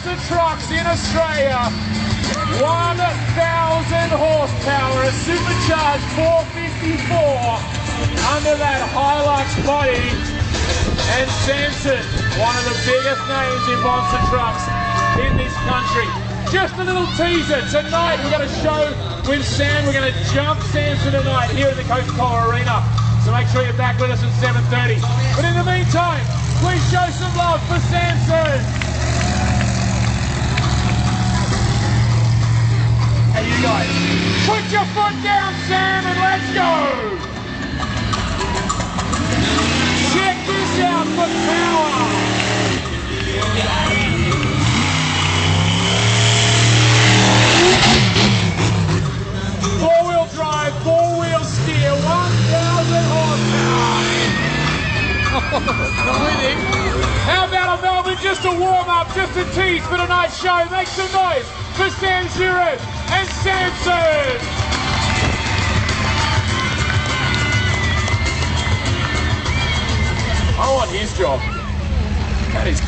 monster trucks in Australia. 1,000 horsepower, a supercharged 454 under that Hilux body. And Sampson, one of the biggest names in monster trucks in this country. Just a little teaser, tonight we're going to show with Sam, we're going to jump Sampson tonight here in the Coca-Cola Arena. So make sure you're back with us at 7:30. But in the meantime, please show some love for Sampson. Hey you guys, put your foot down Sam and let's go! Check this out for power! Four-wheel drive, four-wheel steer, 1,000 horsepower. How about a Melbourne, just a warm-up, just a tease for tonight's show. Make some noise for Sam Zero and Sampson. I want his job. That is